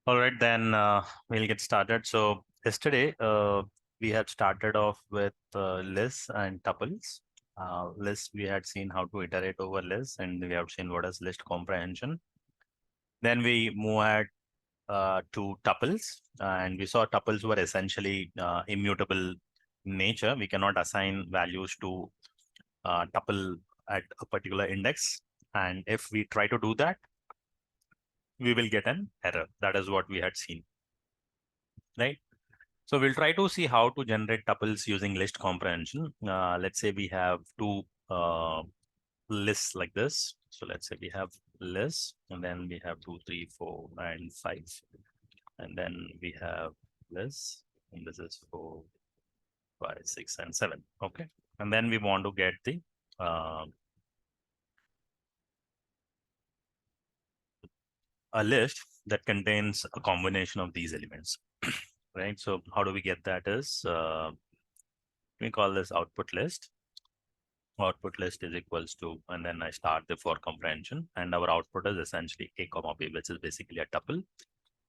All right, then we'll get started. So yesterday we had started off with lists and tuples. Lists, we had seen how to iterate over lists, and we have seen what is list comprehension. Then we move ahead to tuples, and we saw tuples were essentially immutable in nature. We cannot assign values to tuple at a particular index, and if we try to do that, we will get an error. That is what we had seen, right? So we'll try to see how to generate tuples using list comprehension. Let's say we have two lists like this. So let's say we have lists, and then we have 2, 3, 4, and 5. And then we have lists, and this is 4, 5, 6, and 7. Okay. And then we want to get the a list that contains a combination of these elements, right? So how do we get that is, we call this output list. Output list is equals to, and then I start the for comprehension, and our output is essentially a comma b, which is basically a tuple.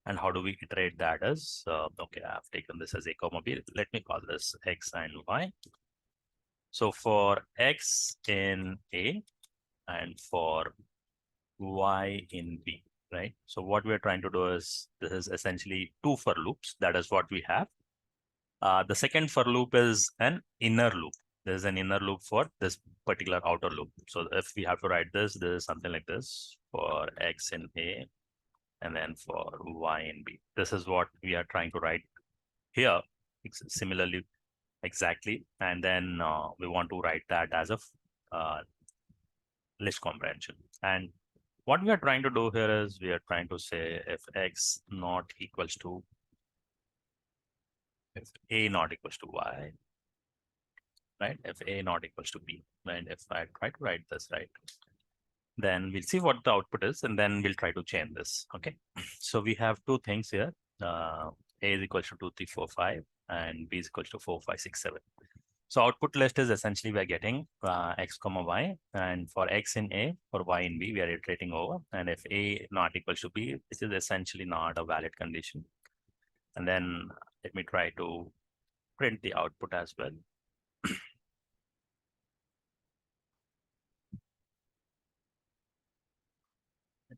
And how do we iterate that as, okay, I've taken this as a comma b. Let me call this x and y. So for x in a and for y in b, right? So what we're trying to do is, this is essentially two for loops. That is what we have. The second for loop is an inner loop. There's an inner loop for this particular outer loop. So if we have to write this is something like this for x in A and then for y in B. This is what we are trying to write here. Similarly, exactly. And then we want to write that as a list comprehension. And what we are trying to do here is we are trying to say if x not equals to, if A not equals to y, right? If A not equals to B, right? If I try to write this, right, then we'll see what the output is, and then we'll try to chain this, okay? So we have two things here. A is equals to 2, 3, 4, 5, and B is equals to 4, 5, 6, 7. So output list is essentially we're getting x comma y, and for x in A, for y in B, we are iterating over. And if A not equals to B, this is essentially not a valid condition. And then let me try to print the output as well.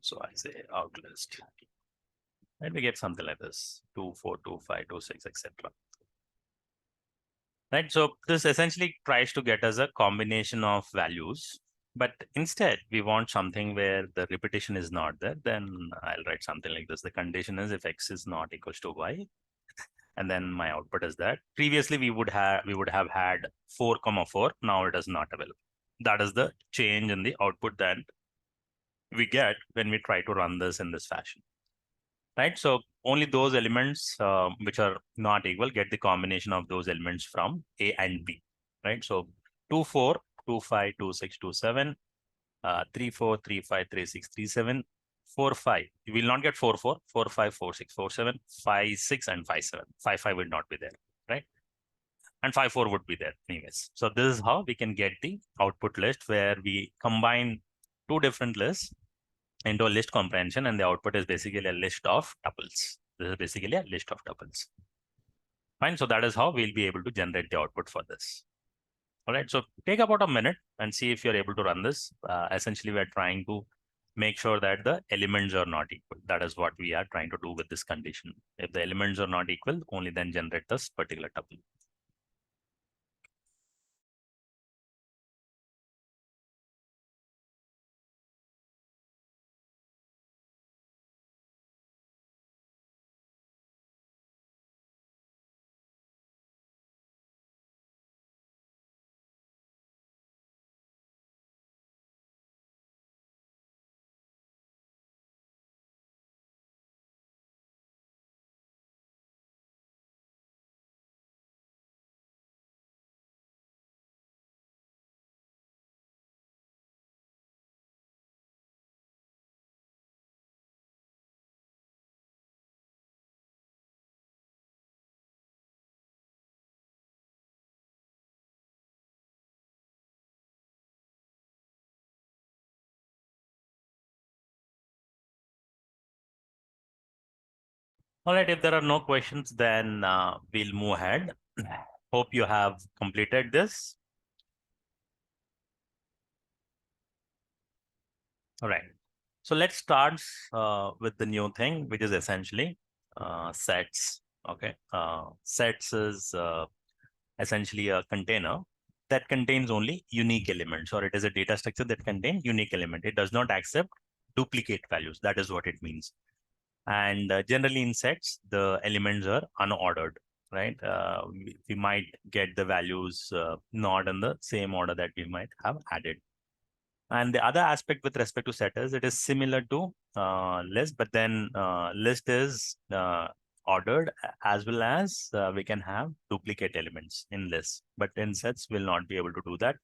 So I say out list, and we get something like this: 2, 4, 2, 5, 2, 6, etc. Right. So this essentially tries to get us a combination of values, but instead we want something where the repetition is not there. Then I'll write something like this: the condition is if x is not equals to y, and then my output is that. Previously we would have had 4, 4. Now it is not available. That is the change in the output that we get when we try to run this in this fashion. Right. So only those elements which are not equal get the combination of those elements from A and B. Right. So 2, 4, 2, 5, 2, 6, 2, 7, 3, 4, 3, 5, 3, 6, 3, 7, 4, 5. You will not get 4, 4, 4, 5, 4, 6, 4, 7, 5, 6, and 5, 7. 5, 5 will not be there. Right. And 5, 4 would be there anyways. So this is how we can get the output list where we combine two different lists into a list comprehension, and the output is basically a list of tuples. This is basically a list of tuples. Fine. So that is how we'll be able to generate the output for this. All right. So take about a minute and see if you're able to run this. Essentially, we're trying to make sure that the elements are not equal. That is what we are trying to do with this condition. If the elements are not equal, only then generate this particular tuple. All right, if there are no questions, then we'll move ahead. Hope you have completed this. All right. So let's start with the new thing, which is essentially sets. Okay. Sets is essentially a container that contains only unique elements, or it is a data structure that contains unique element. It does not accept duplicate values. That is what it means. And generally in sets, the elements are unordered, right? We might get the values not in the same order that we might have added. And the other aspect with respect to set is it is similar to list, but then list is ordered as well as we can have duplicate elements in list. But in sets, we'll not be able to do that.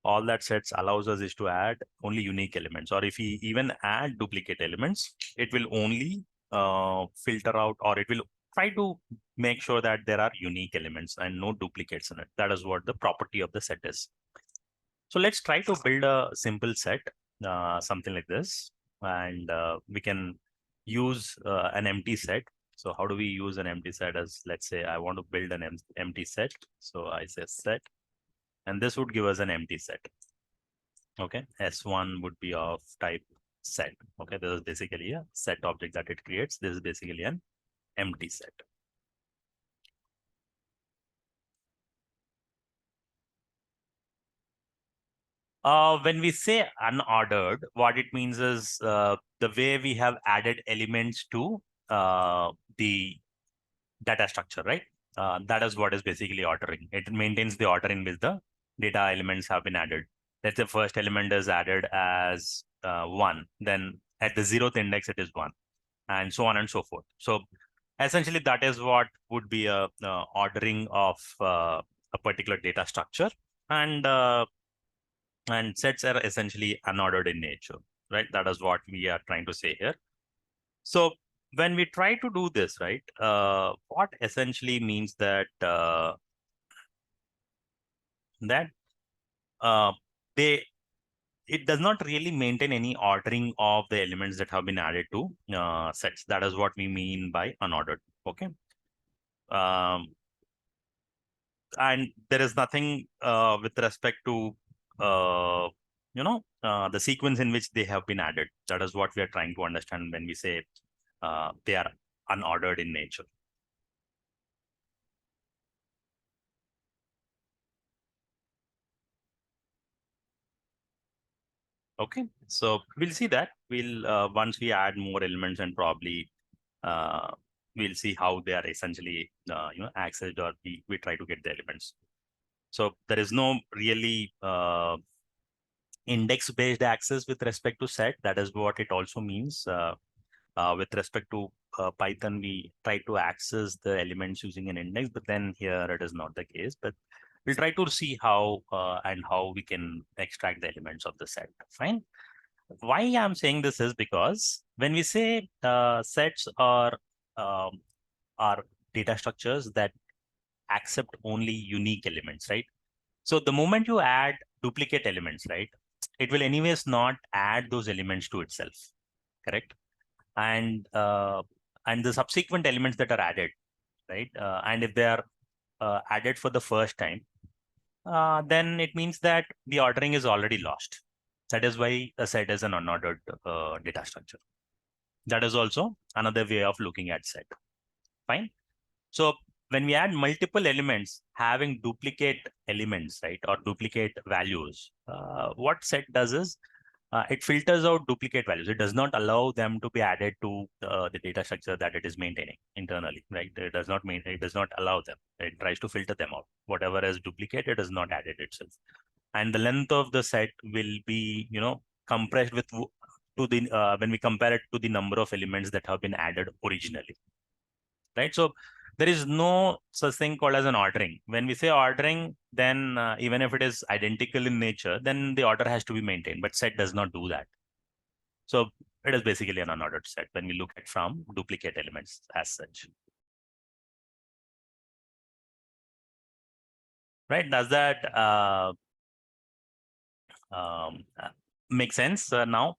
All that sets allows us is to add only unique elements, or if we even add duplicate elements, it will only filter out, or it will try to make sure that there are unique elements and no duplicates in it. That is what the property of the set is. So let's try to build a simple set, something like this, and we can use an empty set. So how do we use an empty set? As let's say I want to build an empty set. So I say set, and this would give us an empty set. Okay, S1 would be of type set. Okay, this is basically a set object that it creates. This is basically an empty set. When we say unordered, what it means is the way we have added elements to the data structure, right? That is what is basically ordering. It maintains the order in which the data elements have been added. Let's say first element is added as 1, then at the 0th index it is 1, and so on and so forth. So essentially that is what would be a ordering of a particular data structure. And sets are essentially unordered in nature, right? That is what we are trying to say here. So when we try to do this, right, what essentially means that that uh, they it does not really maintain any ordering of the elements that have been added to sets. That is what we mean by unordered. Okay. Um, and there is nothing with respect to the sequence in which they have been added. That is what we are trying to understand when we say they are unordered in nature. Okay, so we'll see that. We'll once we add more elements, and probably uh, we'll see how they are essentially accessed, or we try to get the elements. So there is no really index based access with respect to set. That is what it also means. With respect to Python, we try to access the elements using an index, but then here it is not the case. But we'll try to see how and how we can extract the elements of the set. Fine. Why I'm saying this is because when we say sets um, are data structures that accept only unique elements, right? So the moment you add duplicate elements, right, it will anyways not add those elements to itself, correct? And the subsequent elements that are added, right, and if they are added for the first time, then it means that the ordering is already lost. That is why a set is an unordered data structure. That is also another way of looking at set. Fine. So when we add multiple elements having duplicate elements, right, or duplicate values, what set does is it filters out duplicate values. It does not allow them to be added to the data structure that it is maintaining internally, right? It does not maintain, it does not allow them. It tries to filter them out. Whatever is duplicate, it is not added itself. And the length of the set will be, compressed with to the when we compare it to the number of elements that have been added originally, right? So there is no such thing called as an ordering. When we say ordering, then even if it is identical in nature, then the order has to be maintained. But set does not do that. So it is basically an unordered set when we look at from duplicate elements as such. Right? Does that um, make sense now?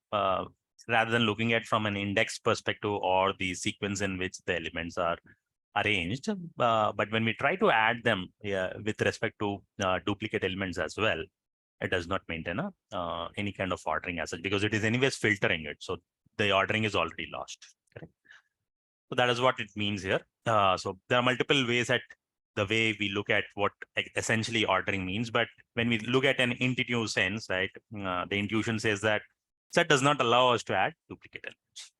rather than looking at from an index perspective or the sequence in which the elements are arranged. But when we try to add them with respect to duplicate elements as well, it does not maintain any kind of ordering as such, because it is anyways filtering it. So the ordering is already lost. Correct? So that is what it means here. So there are multiple ways at the way we look at what essentially ordering means. But when we look at an intuitive sense, right, the intuition says that set does not allow us to add duplicate elements.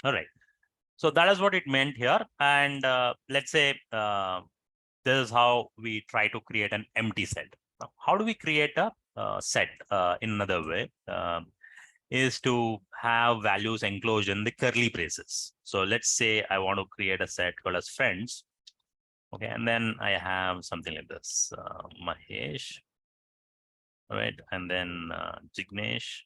All right. So that is what it meant here. And let's say this is how we try to create an empty set. Now, how do we create a set in another way? Is to have values enclosed in the curly braces. So let's say I want to create a set called as friends. Okay, and then I have something like this, Mahesh, right? And then Jignesh,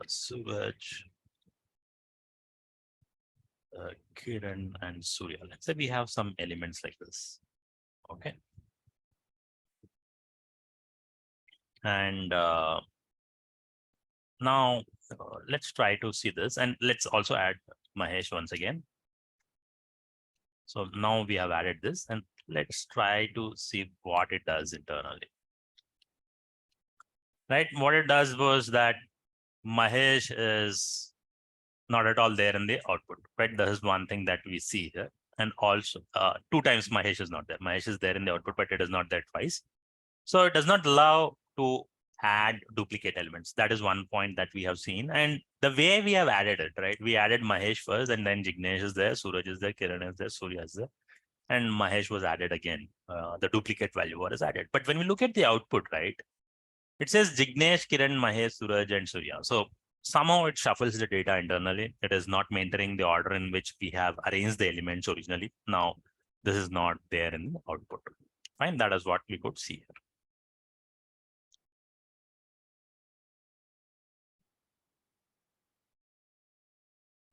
Suraj, Kiran, and Surya. Let's say we have some elements like this. Okay. And now let's try to see this, and let's also add Mahesh once again. So now we have added this, and let's try to see what it does internally. Right, what it does was that Mahesh is not at all there in the output, right? This is one thing that we see here. And also two times Mahesh is not there. Mahesh is there in the output, but it is not there twice. So it does not allow to add duplicate elements. That is one point that we have seen. And the way we have added it, right? We added Mahesh first, and then Jignesh is there, Suraj is there, Kiran is there, Surya is there, and Mahesh was added again. The duplicate value was added. But when we look at the output, right, it says Jignesh, Kiran, Mahesh, Suraj, and Surya. So somehow it shuffles the data internally. It is not maintaining the order in which we have arranged the elements originally. Now, this is not there in the output. Fine, that is what we could see here.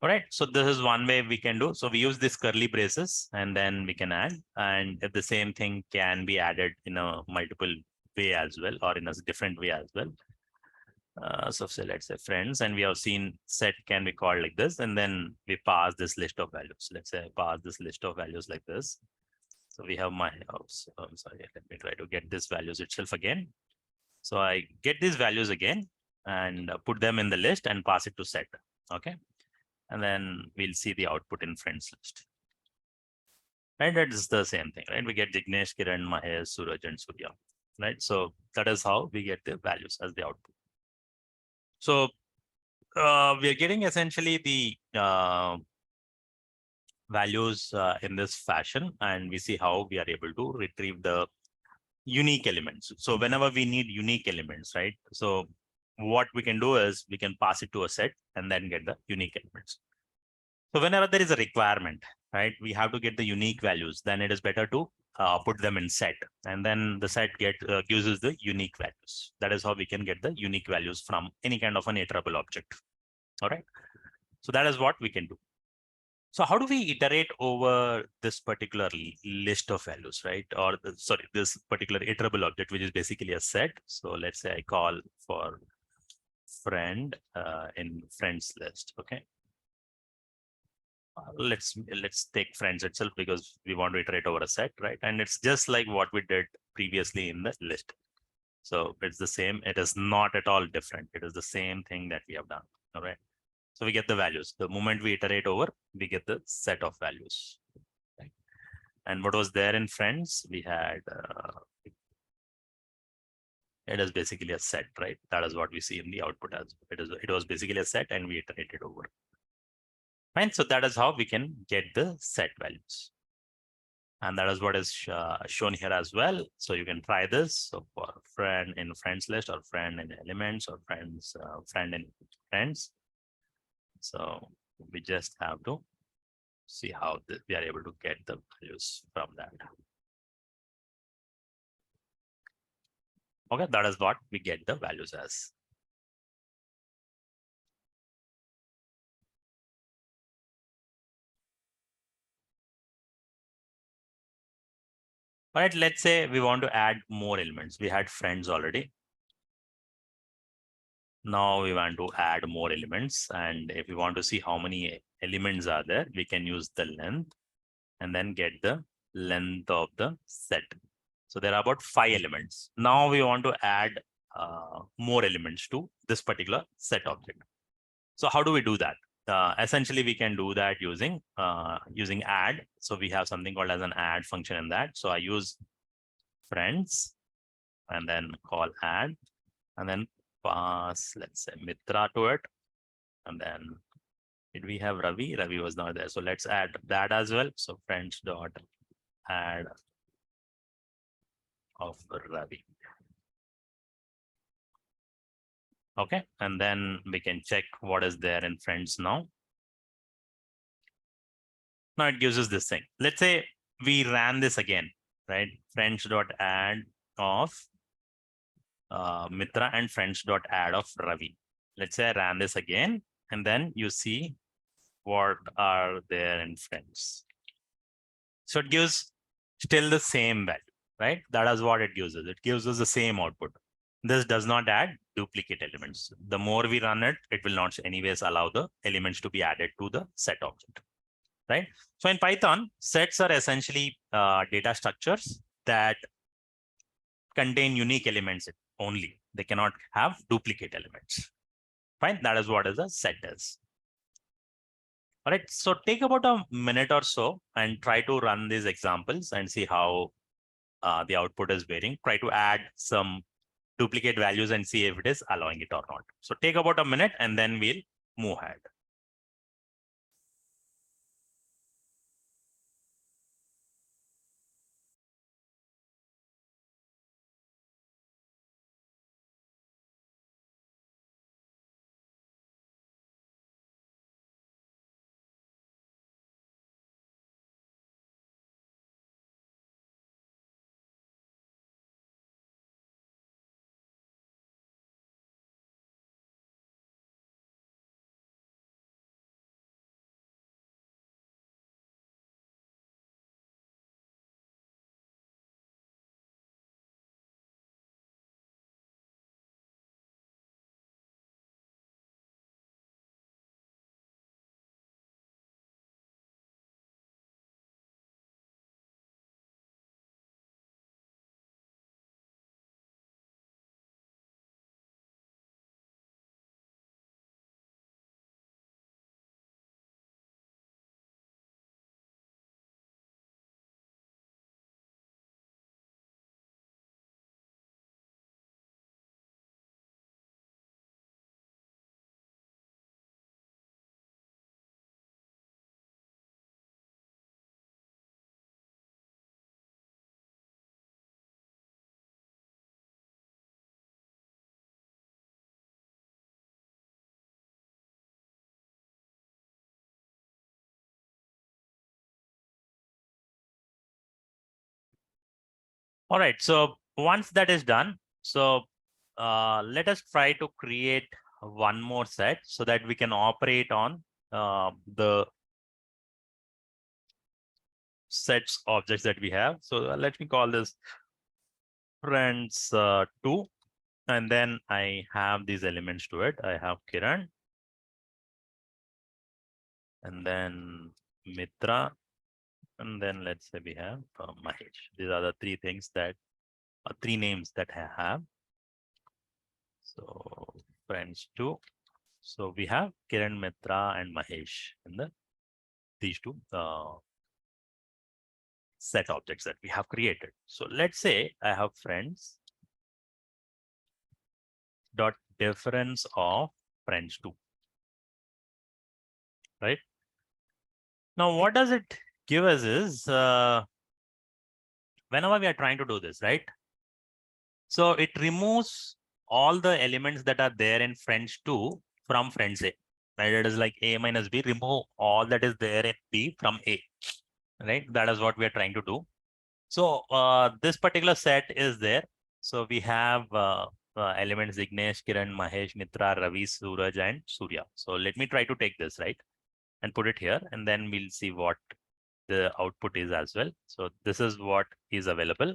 All right, so this is one way we can do. So we use this curly braces and then we can add. And if the same thing can be added in a multiple way as well, or in a different way as well. So say let's say friends, and we have seen set can be called like this, and then we pass this list of values. Let's say I pass this list of values like this. So we have my house. I'm sorry, let me try to get this values itself again. So I get these values again and put them in the list and pass it to set. Okay. And then we'll see the output in friends list. Right, that is the same thing, right? We get Jignesh, Kiran, Mahesh, Suraj, and Surya. Right. So that is how we get the values as the output. So we are getting essentially the values in this fashion, and we see how we are able to retrieve the unique elements. So whenever we need unique elements, right? So what we can do is we can pass it to a set and then get the unique elements. So whenever there is a requirement, right, we have to get the unique values, then it is better to put them in set, and then the set gives us the unique values. That is how we can get the unique values from any kind of an iterable object. All right. So that is what we can do. So how do we iterate over this particular list of values, right? Or sorry, this particular iterable object, which is basically a set. So let's say I call for friend in friends list. Okay. Let's take friends itself because we want to iterate over a set, right? And it's just like what we did previously in the list. So it's the same. It is not at all different. It is the same thing that we have done. All right. So we get the values. The moment we iterate over, we get the set of values. Right? And what was there in friends? We had, it is basically a set, right? That is what we see in the output as it was basically a set and we iterated over. Fine. So that is how we can get the set values. And that is what is shown here as well. So you can try this. So for friend in friends list or friend in elements or friend in friends. So we just have to see how we are able to get the values from that. Okay, that is what we get the values as. All right, let's say we want to add more elements. We had friends already. Now we want to add more elements. And if we want to see how many elements are there, we can use the length and then get the length of the set. So there are about 5 elements. Now we want to add more elements to this particular set object. So how do we do that? Essentially, we can do that using add. So we have something called as an add function in that. So I use friends and then call add and then pass, let's say, Mitra to it. And then did we have Ravi? Ravi was not there. So let's add that as well. So friends dot add of Ravi. Okay. And then we can check what is there in friends now. Now it gives us this thing. Let's say we ran this again, right? Friends dot add of Mitra and friends dot add of Ravi. Let's say I ran this again, and then you see what are there in friends. So it gives still the same value, right? That is what it gives us. It gives us the same output. This does not add duplicate elements. The more we run it, it will not anyways allow the elements to be added to the set object, right? So in Python, sets are essentially data structures that contain unique elements only. They cannot have duplicate elements. Fine, that is what is a set is. All right, so take about a minute or so and try to run these examples and see how the output is varying. Try to add some duplicate values and see if it is allowing it or not. So take about a minute and then we'll move ahead. All right, so once that is done, so let us try to create one more set so that we can operate on the sets objects that we have. So let me call this friends 2. And then I have these elements to it. I have Kiran. And then Mitra. And then let's say we have Mahesh. These are the 3 things that, 3 names that I have. So friends 2. So we have Kiran, Mitra, and Mahesh in these 2 set objects that we have created. So let's say I have friends dot difference of friends 2, right? Now, what does it give us is whenever we are trying to do this, right? So it removes all the elements that are there in friends 2 from friends A, right? It is like A minus B, remove all that is there in B from A, right? That is what we are trying to do. So this particular set is there. So we have elements Ignesh, Kiran, Mahesh, Mitra, Ravi, Suraj, and Surya. So let me try to take this, right? And put it here, and then we'll see what the output is as well. So this is what is available.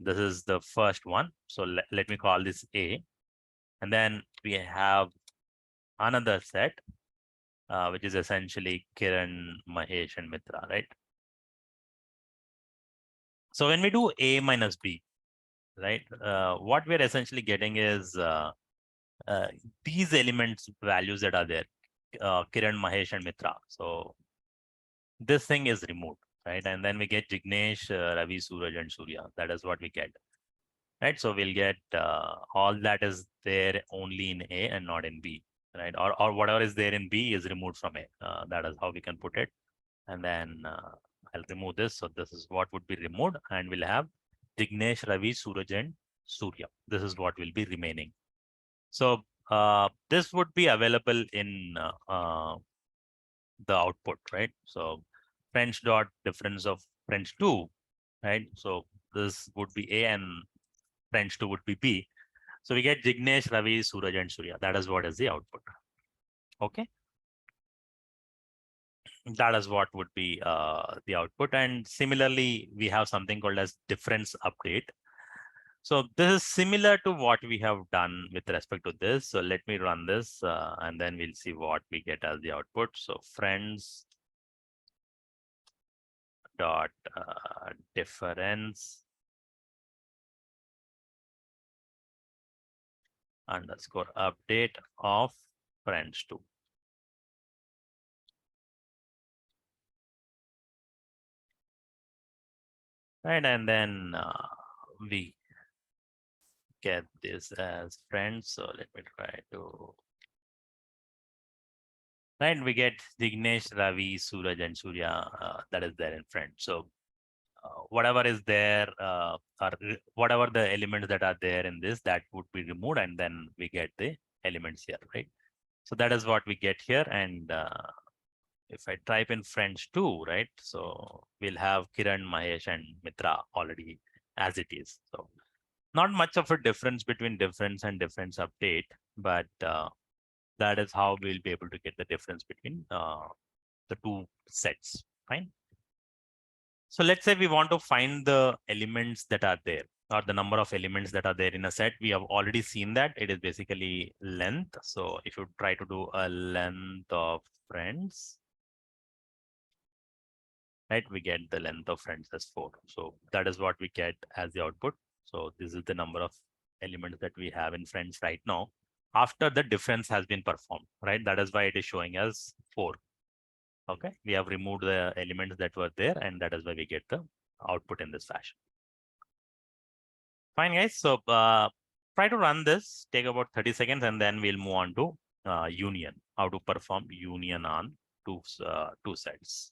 This is the first one. So let me call this A. And then we have another set, which is essentially Kiran, Mahesh, and Mitra, right? So when we do A minus B, right, what we're essentially getting is uh, these elements values that are there, Kiran, Mahesh, and Mitra. So this thing is removed, right? And then we get Jignesh, Ravi, Suraj, and Surya. That is what we get, right? So we'll get all that is there only in A and not in B, right? Or whatever is there in B is removed from A. That is how we can put it. And then I'll remove this. So this is what would be removed, and we'll have Jignesh, Ravi, Suraj, and Surya. This is what will be remaining. So this would be available in the output, right? So French dot difference of French 2, right? So this would be A and French 2 would be B. So we get Jignesh, Ravi, Suraj, and Surya. That is what is the output. Okay. That is what would be the output. And similarly, we have something called as difference update. So this is similar to what we have done with respect to this. So let me run this and then we'll see what we get as the output. So friends dot difference underscore update of friends 2. Right, and then we get this as friends. So let me try to. Right, we get Dignesh, Ravi, Suraj, and Surya. That is there in friends. So whatever is there, or whatever the elements that are there in this, that would be removed, and then we get the elements here, right? So that is what we get here, and if I type in friends 2, right? So we'll have Kiran, Mahesh, and Mitra already as it is. So not much of a difference between difference and difference update, but that is how we'll be able to get the difference between the two sets, fine? So let's say we want to find the elements that are there, or the number of elements that are there in a set. We have already seen that it is basically length. So if you try to do a length of friends, right, we get the length of friends as 4. So that is what we get as the output. So this is the number of elements that we have in friends right now after the difference has been performed, right? That is why it is showing us 4. Okay, we have removed the elements that were there, and that is why we get the output in this fashion. Fine, guys. So try to run this, take about 30 seconds, and then we'll move on to union, how to perform union on two sets.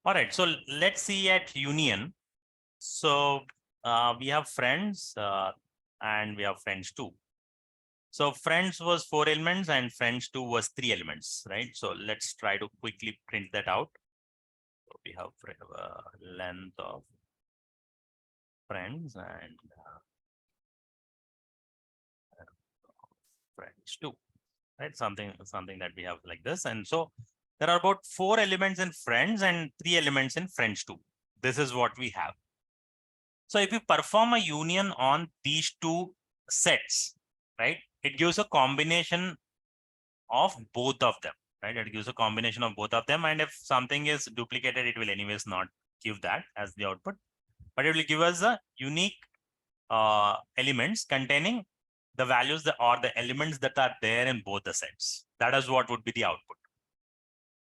All right, so let's see at union. So we have friends and we have friends 2. So friends was 4 elements and friends 2 was 3 elements, right? So let's try to quickly print that out. So we have length of friends and friends too, right? Something that we have like this. And so there are about 4 elements in friends and 3 elements in friends too. This is what we have. So if you perform a union on these two sets, right, it gives a combination of both of them, right? It gives a combination of both of them. And if something is duplicated, it will anyways not give that as the output, but it will give us a unique elements containing the values that or the elements that are there in both the sets. That is what would be the output.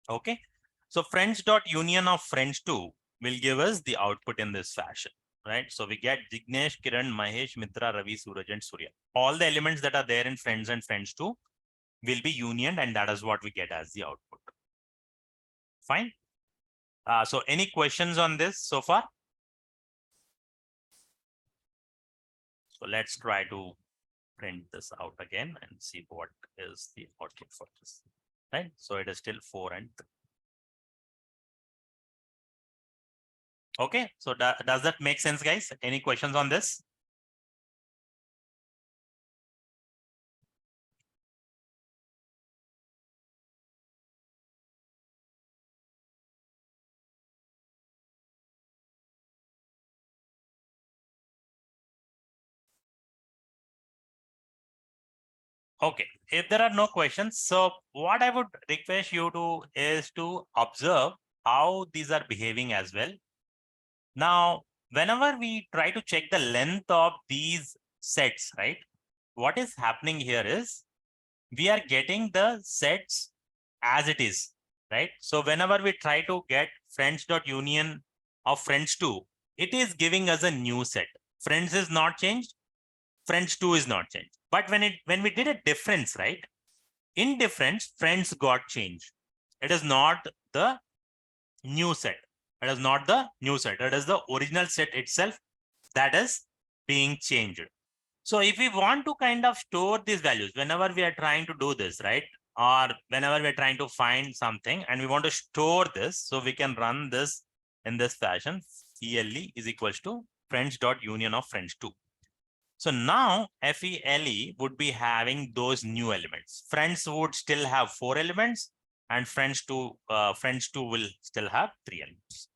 Okay. So friends dot union of friends two will give us the output in this fashion, right? So we get Jignesh, Kiran, Mahesh, Mitra, Ravi, Suraj, and Surya. All the elements that are there in friends and friends two will be unioned, and that is what we get as the output. Fine. So any questions on this so far? So let's try to print this out again and see what is the output for this, right? So it is still 4 and 3. Okay, so does that make sense, guys? Any questions on this? Okay, if there are no questions, so what I would request you to is to observe how these are behaving as well. Now, whenever we try to check the length of these sets, right? What is happening here is we are getting the sets as it is, right? So whenever we try to get friends dot union of friends two, it is giving us a new set. Friends is not changed, friends two is not changed. But when we did a difference, right? In difference, friends got changed. It is not the new set. It is not the new set. It is the original set itself that is being changed. So if we want to kind of store these values, whenever we are trying to do this, right? Or whenever we're trying to find something and we want to store this, so we can run this in this fashion. FELE is equals to friends dot union of friends two. So now FELE would be having those new elements. Friends would still have 4 elements and friends two will still have 3 elements.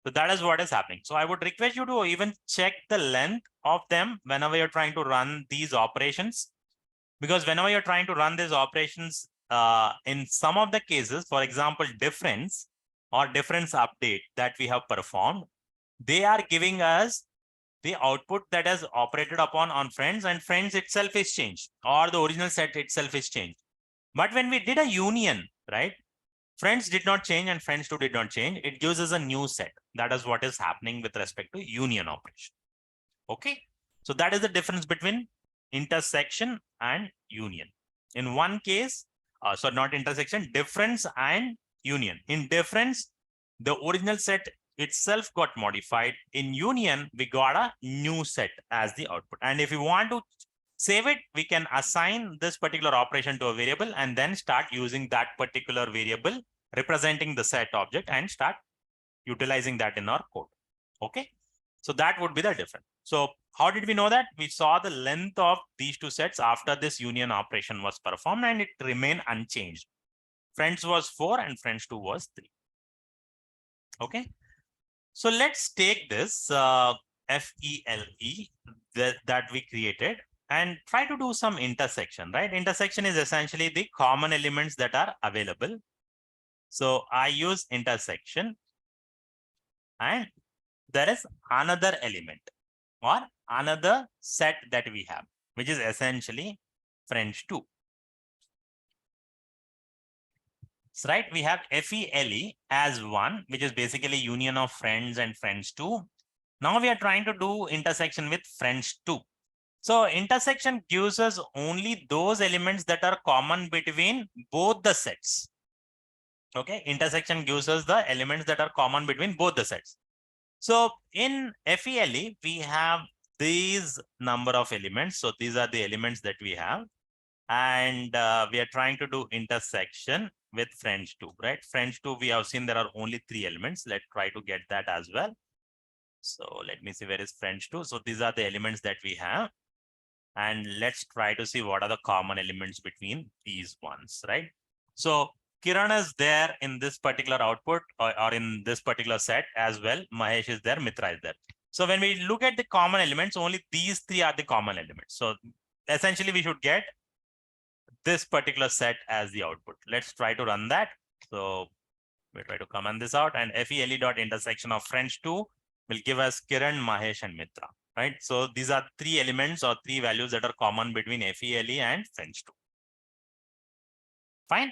So that is what is happening. So I would request you to even check the length of them whenever you're trying to run these operations. Because whenever you're trying to run these operations, in some of the cases, for example, difference or difference update that we have performed, they are giving us the output that is operated upon on friends, and friends itself is changed or the original set itself is changed. But when we did a union, right? Friends did not change and friends two did not change. It gives us a new set. That is what is happening with respect to union operation. Okay. So that is the difference between intersection and union. In one case, so not intersection, difference and union. In difference, the original set itself got modified. In union, we got a new set as the output. And if you want to save it, we can assign this particular operation to a variable and then start using that particular variable representing the set object and start utilizing that in our code. Okay. So that would be the difference. So how did we know that? We saw the length of these two sets after this union operation was performed and it remained unchanged. Friends was 4 and friends 2 was 3. Okay. So let's take this FELE that we created and try to do some intersection, right? Intersection is essentially the common elements that are available. So I use intersection and there is another element or another set that we have, which is essentially friends 2. So, right, we have FELE as 1, which is basically union of friends and friends 2. Now we are trying to do intersection with friends 2. So intersection gives us only those elements that are common between both the sets. Okay, intersection gives us the elements that are common between both the sets. So in FELE, we have these number of elements. So these are the elements that we have. And we are trying to do intersection with friends 2, right? Friends 2, we have seen there are only 3 elements. Let's try to get that as well. So let me see where is French 2. So these are the elements that we have. And let's try to see what are the common elements between these ones, right? So Kiran is there in this particular output or in this particular set as well. Mahesh is there, Mitra is there. So when we look at the common elements, only these three are the common elements. So essentially we should get this particular set as the output. Let's try to run that. So we try to comment this out, and FELE dot intersection of French 2 will give us Kiran, Mahesh, and Mitra, right? So these are three elements or three values that are common between FELE and French 2. Fine.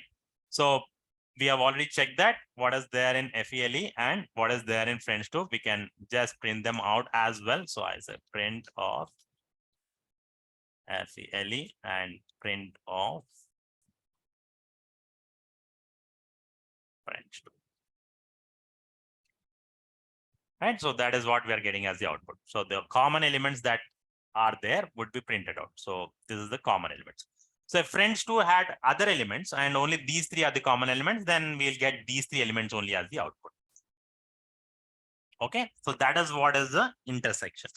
So we have already checked that what is there in FELE and what is there in French 2. We can just print them out as well. So I say print of FELE and print of French 2. Right, so that is what we are getting as the output. So the common elements that are there would be printed out. So this is the common elements. So if French 2 had other elements and only these three are the common elements, then we'll get these three elements only as the output. Okay, so that is what is the intersection.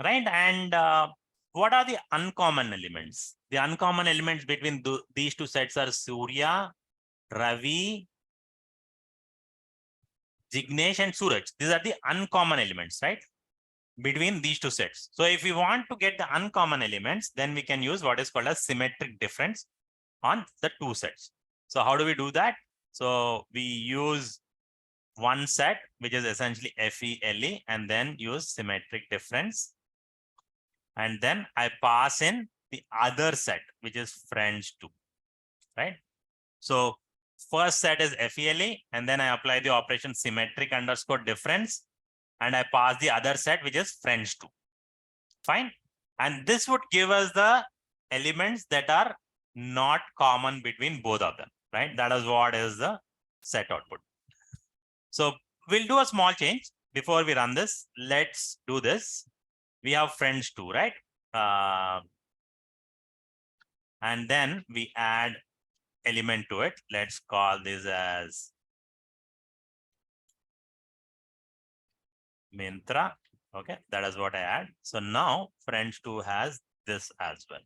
Right, and what are the uncommon elements? The uncommon elements between these two sets are Surya, Ravi, Jignesh, and Suraj. These are the uncommon elements, right? Between these two sets. So if we want to get the uncommon elements, then we can use what is called a symmetric difference on the two sets. So how do we do that? So we use one set, which is essentially FELE, and then use symmetric difference. And then I pass in the other set, which is French 2, right? So first set is FELE, and then I apply the operation symmetric underscore difference, and I pass the other set, which is French 2. Fine. And this would give us the elements that are not common between both of them, right? That is what is the set output. So we'll do a small change before we run this. Let's do this. We have French 2, right? And then we add element to it. Let's call this as Mintra. Okay, that is what I add. So now French 2 has this as well.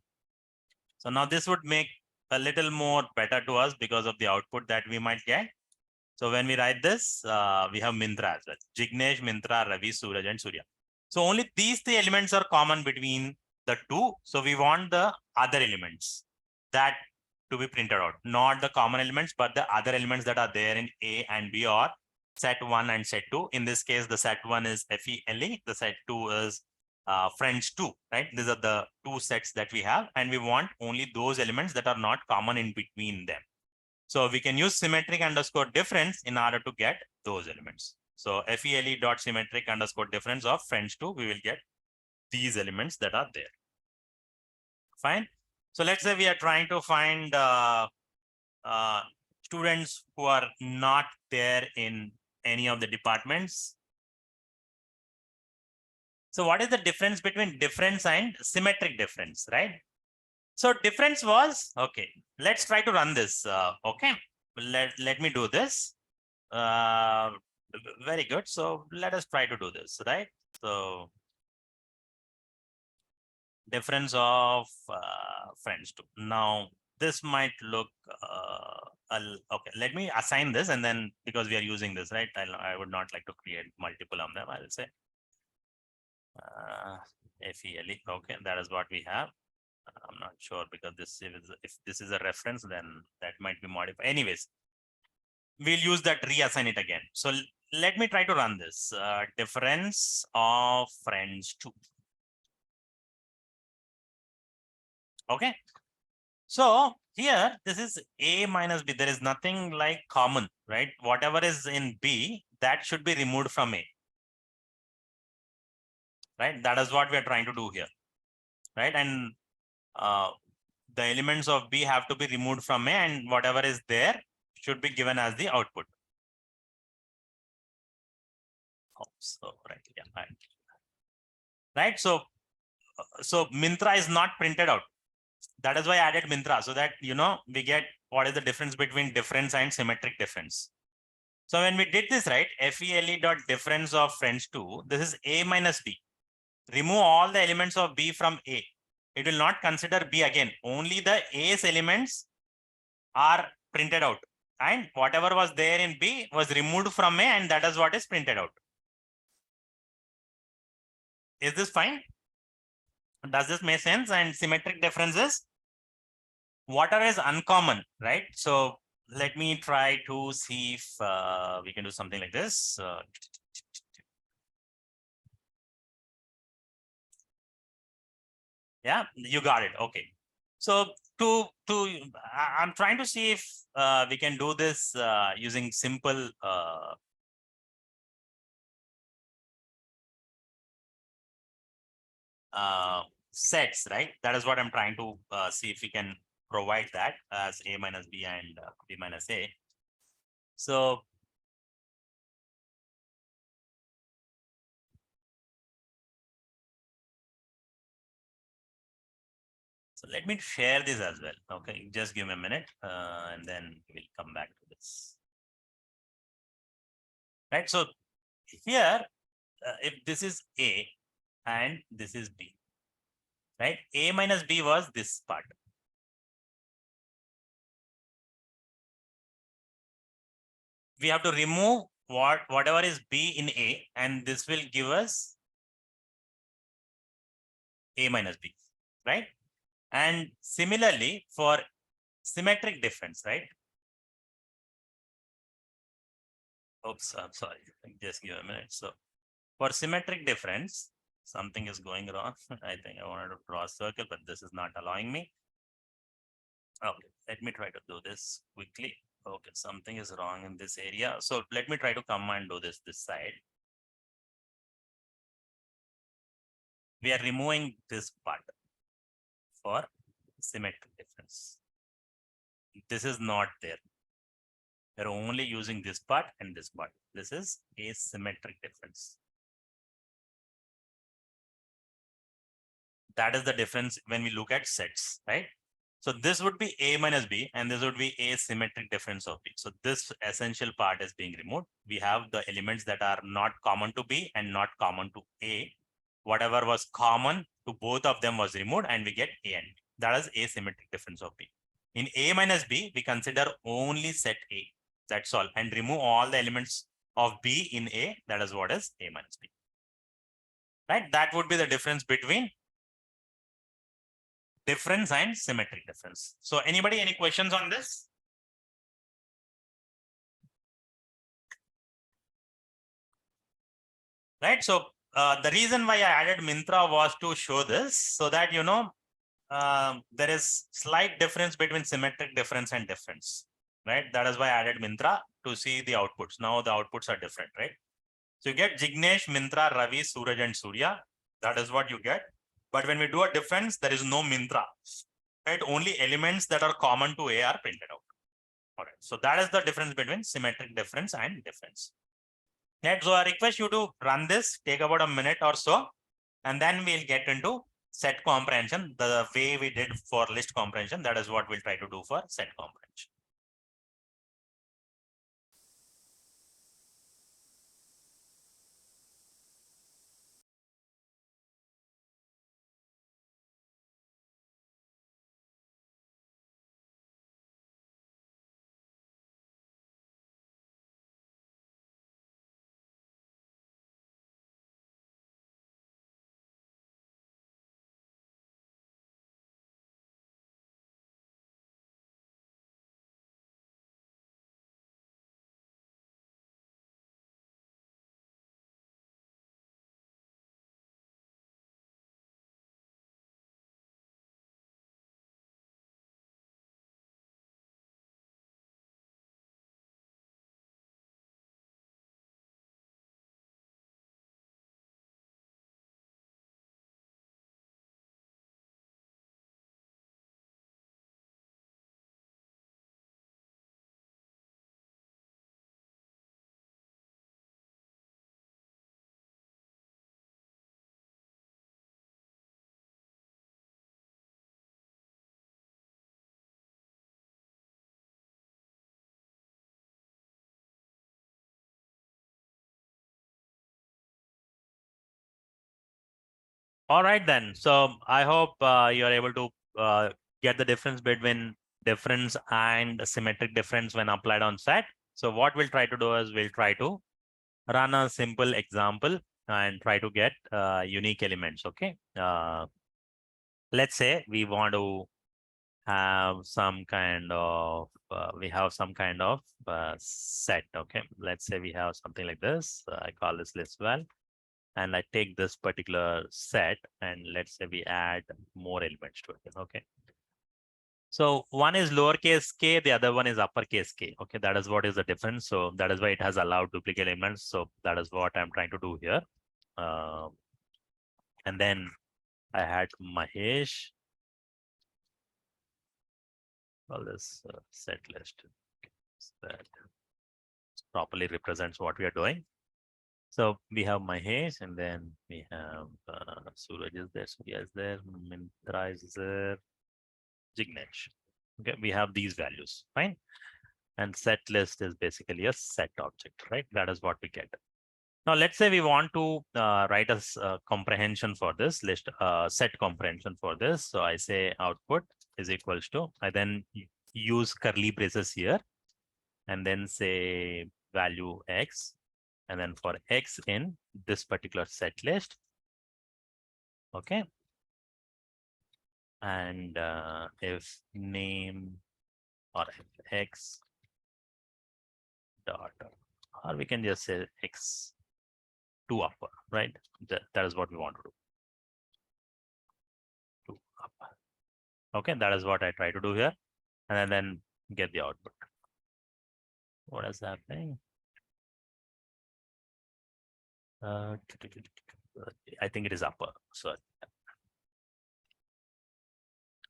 So now this would make a little more better to us because of the output that we might get. So when we write this, we have Mintra as well. Jignesh, Mintra, Ravi, Suraj, and Surya. So only these three elements are common between the two. So we want the other elements that to be printed out, not the common elements, but the other elements that are there in A and B or set 1 and set 2. In this case, the set 1 is FELE, the set 2 is French 2, right? These are the two sets that we have, and we want only those elements that are not common in between them. So we can use symmetric underscore difference in order to get those elements. So FELE dot symmetric underscore difference of French 2, we will get these elements that are there. Fine. So let's say we are trying to find students who are not there in any of the departments. So what is the difference between difference and symmetric difference, right? So difference was, okay, let's try to run this. Okay, let me do this. Very good. So let us try to do this, right? So difference of French 2. Now this might look okay. Let me assign this, and then because we are using this, right? I would not like to create multiple of them. I'll say FELE. Okay, that is what we have. I'm not sure because this is, if this is a reference, then that might be modified. Anyways, we'll use that, reassign it again. So let me try to run this. Difference of French 2. Okay. So here, this is A minus B. There is nothing like common, right? Whatever is in B, that should be removed from A. Right? That is what we are trying to do here. Right? And the elements of B have to be removed from A, and whatever is there should be given as the output. Oh, so right, yeah, right. So Mintra is not printed out. That is why I added Mintra, so that, we get what is the difference between difference and symmetric difference. So when we did this, right, FELE dot difference of friends 2, this is A minus B. Remove all the elements of B from A. It will not consider B again. Only the A's elements are printed out. And whatever was there in B was removed from A, and that is what is printed out. Is this fine? Does this make sense? And symmetric differences, whatever is uncommon, right? So let me try to see if we can do something like this. Yeah, you got it. Okay. So I'm trying to see if we can do this using simple sets, right? That is what I'm trying to see if we can provide that as A minus B and B minus A. So let me share this as well. Okay, just give me a minute and then we'll come back to this. Right. So here, if this is A and this is B, right? A minus B was this part. We have to remove whatever is B in A, and this will give us A minus B, right? And similarly for symmetric difference, right? Oops, I'm sorry. Just give a minute. So for symmetric difference, something is going wrong. I think I wanted to draw a circle, but this is not allowing me. Okay, let me try to do this quickly. Okay, something is wrong in this area. So let me try to come and do this side. We are removing this part for symmetric difference. This is not there. We're only using this part and this part. This is asymmetric difference. That is the difference when we look at sets, right? So this would be A minus B, and this would be asymmetric difference of B. So this essential part is being removed. We have the elements that are not common to B and not common to A. Whatever was common to both of them was removed, and we get A and B. That is asymmetric difference of B. In A minus B, we consider only set A. That's all, and remove all the elements of B in A. That is what is A minus B. Right? That would be the difference between difference and symmetric difference. So anybody, any questions on this? Right. So the reason why I added Mintra was to show this so that, there is slight difference between symmetric difference and difference, right? That is why I added Mintra to see the outputs. Now the outputs are different, right? So you get Jignesh, Mintra, Ravi, Suraj, and Surya. That is what you get. But when we do a difference, there is no Mintra, right? Only elements that are common to A are printed out. All right. So that is the difference between symmetric difference and difference. Right. So I request you to run this, take about a minute or so, and then we'll get into set comprehension. The way we did for list comprehension, that is what we'll try to do for set comprehension. All right, then. So I hope you are able to get the difference between difference and symmetric difference when applied on set. So what we'll try to do is we'll try to run a simple example and try to get unique elements. Okay. Let's say we want to have some kind of set. Okay. Let's say we have something like this. I call this list well. And I take this particular set and let's say we add more elements to it. Okay. So one is lowercase k, the other one is uppercase k. Okay, that is what is the difference. So that is why it has allowed duplicate elements. So that is what I'm trying to do here. And then I had Mahesh. Well, this set list that properly represents what we are doing. So we have Mahesh, and then we have Suraj is there, Surya is there, Mintra is there, Jignesh. Okay, we have these values, fine. And set list is basically a set object, right? That is what we get. Now, let's say we want to write a comprehension for this list, set comprehension for this. So I say output is equals to, I then use curly braces here and then say value X. And then for X in this particular set list. Okay. And if name or if X dot, or we can just say X to upper, right? That is what we want to do. To upper. Okay, that is what I try to do here. And then get the output. What is happening? I think it is upper. So,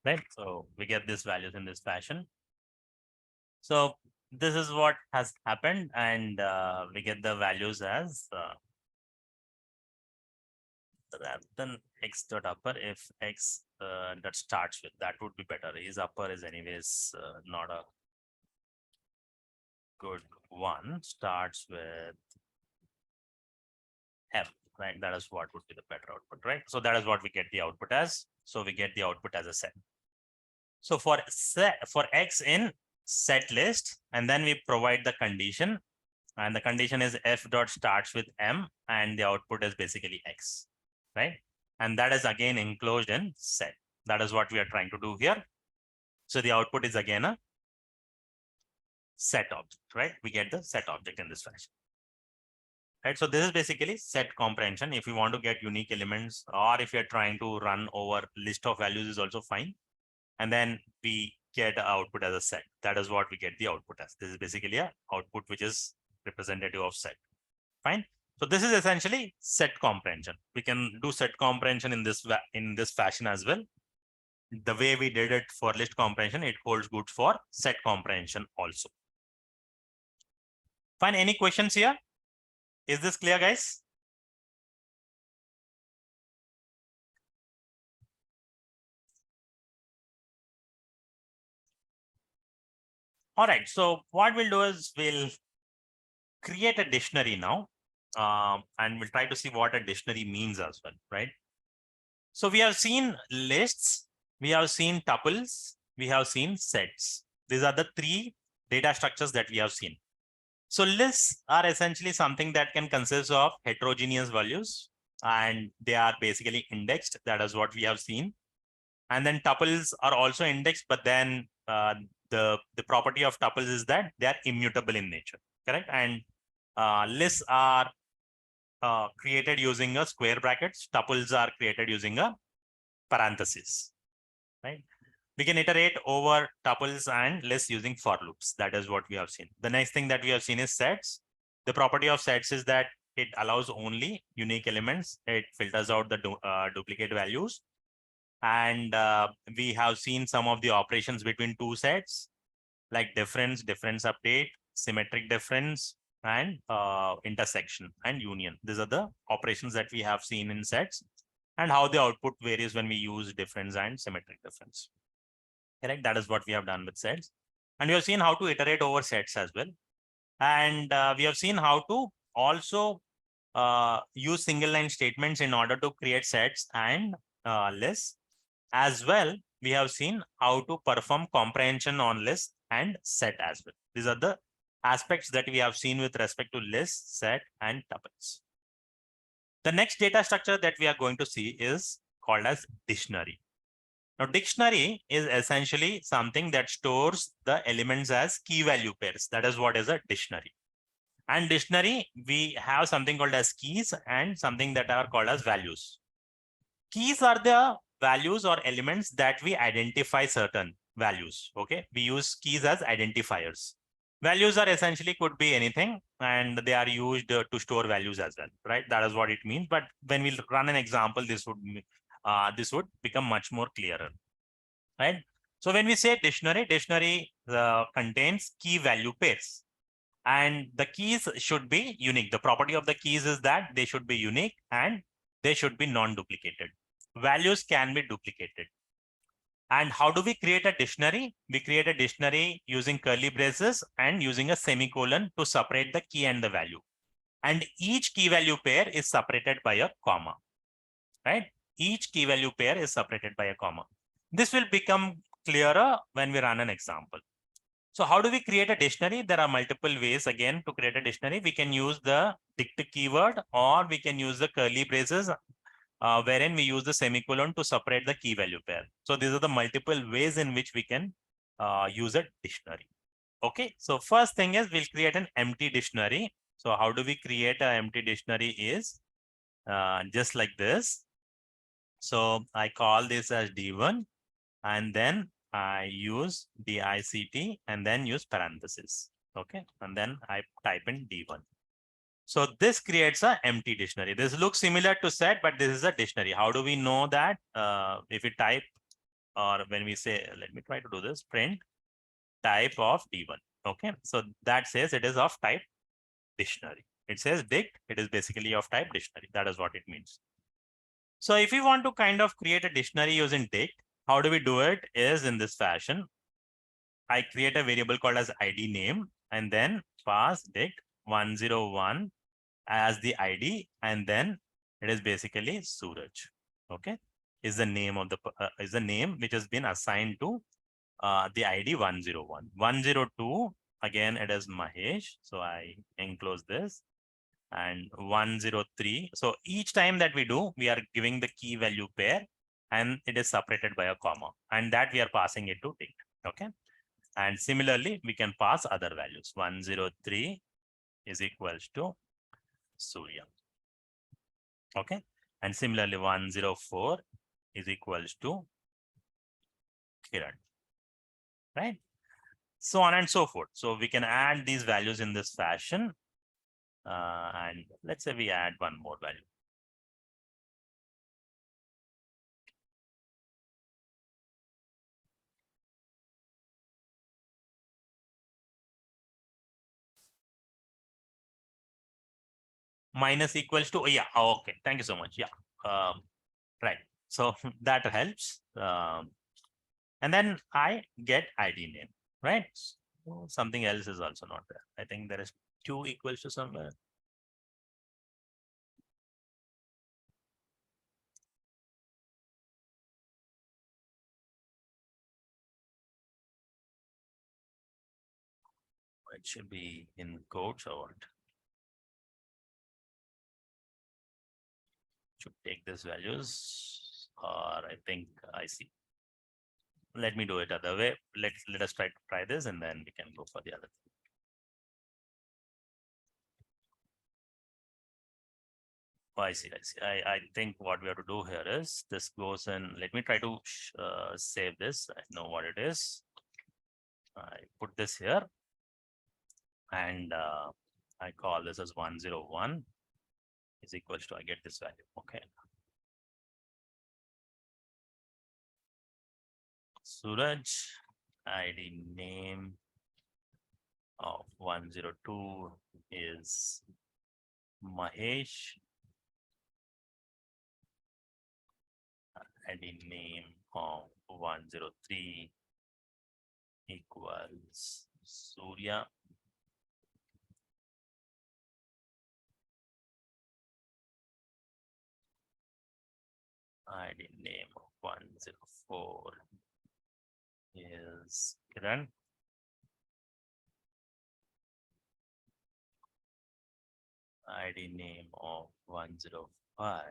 right. So we get these values in this fashion. So this is what has happened, and we get the values as rather than X dot upper. If X that starts with that would be better. His upper is anyways not a good one. Starts with M, right? That is what would be the better output, right? So that is what we get the output as. So we get the output as a set. So for X in set list, and then we provide the condition, and the condition is F dot starts with M, and the output is basically X, right? And that is again enclosed in set. That is what we are trying to do here. So the output is again a set object, right? We get the set object in this fashion. Right, so this is basically set comprehension. If you want to get unique elements, or if you're trying to run over list of values is also fine. And then we get the output as a set. That is what we get the output as. This is basically a output which is representative of set. Fine. So this is essentially set comprehension. We can do set comprehension in this fashion as well. The way we did it for list comprehension, it holds good for set comprehension also. Fine. Any questions here? Is this clear, guys? All right. So what we'll do is we'll create a dictionary now, and we'll try to see what a dictionary means as well, right? So we have seen lists, we have seen tuples, we have seen sets. These are the three data structures that we have seen. So lists are essentially something that can consist of heterogeneous values, and they are basically indexed. That is what we have seen. And then tuples are also indexed, but then the property of tuples is that they are immutable in nature, correct? And lists are created using a square brackets. Tuples are created using a parenthesis, right? We can iterate over tuples and lists using for loops. That is what we have seen. The next thing that we have seen is sets. The property of sets is that it allows only unique elements. It filters out the duplicate values. And we have seen some of the operations between two sets, like difference, difference update, symmetric difference, and intersection and union. These are the operations that we have seen in sets, and how the output varies when we use difference and symmetric difference. Correct? That is what we have done with sets. And we have seen how to iterate over sets as well. And we have seen how to also use single line statements in order to create sets and lists. As well, we have seen how to perform comprehension on list and set as well. These are the aspects that we have seen with respect to list, set, and tuples. The next data structure that we are going to see is called as dictionary. Now, dictionary is essentially something that stores the elements as key value pairs. That is what is a dictionary. And dictionary, we have something called as keys and something that are called as values. Keys are the values or elements that we identify certain values. Okay, we use keys as identifiers. Values are essentially could be anything, and they are used to store values as well, right? That is what it means. But when we run an example, this would become much more clearer, right? So when we say dictionary, dictionary contains key value pairs, and the keys should be unique. The property of the keys is that they should be unique and they should be non-duplicated. Values can be duplicated. And how do we create a dictionary? We create a dictionary using curly braces and using a semicolon to separate the key and the value. And each key value pair is separated by a comma, right? Each key value pair is separated by a comma. This will become clearer when we run an example. So how do we create a dictionary? There are multiple ways again to create a dictionary. We can use the dict keyword, or we can use the curly braces, wherein we use the semicolon to separate the key value pair. So these are the multiple ways in which we can use a dictionary. Okay, so first thing is we'll create an empty dictionary. So how do we create an empty dictionary is just like this. So I call this as D1, and then I use DICT and then use parentheses. Okay, and then I type in D1. So this creates an empty dictionary. This looks similar to set, but this is a dictionary. How do we know that? If we type, or when we say, let me try to do this, print type of D1. Okay, so that says it is of type dictionary. It says dict, it is basically of type dictionary. That is what it means. So if we want to kind of create a dictionary using dict, how do we do it is in this fashion. I create a variable called as ID name and then pass dict 101 as the ID, and then it is basically Suraj. Okay, is the name of the is the name which has been assigned to the ID 101. 102 again it is Mahesh. So I enclose this, and 103. So each time that we do, we are giving the key value pair, and it is separated by a comma, and that we are passing it to dict. Okay. And similarly, we can pass other values. 103 is equals to Surya. Okay. And similarly, 104 is equals to Kiran. Right. So on and so forth. So we can add these values in this fashion. And let's say we add one more value. Minus equals to, yeah, okay, thank you so much. Yeah, right. So that helps. And then I get ID name, right? So something else is also not there. I think there is 2 equals to somewhere. It should be in quotes or what? Should take these values, or I think I see. Let me do it other way. Let us try this, and then we can go for the other thing. Oh, I see. I think what we have to do here is this goes in. Let me try to save this. I know what it is. I put this here, and I call this as 101 is equals to, I get this value. Okay. Suraj, ID name of 102 is Mahesh. ID name of 103 equals Surya. ID name of 104 is Kiran. ID name of 105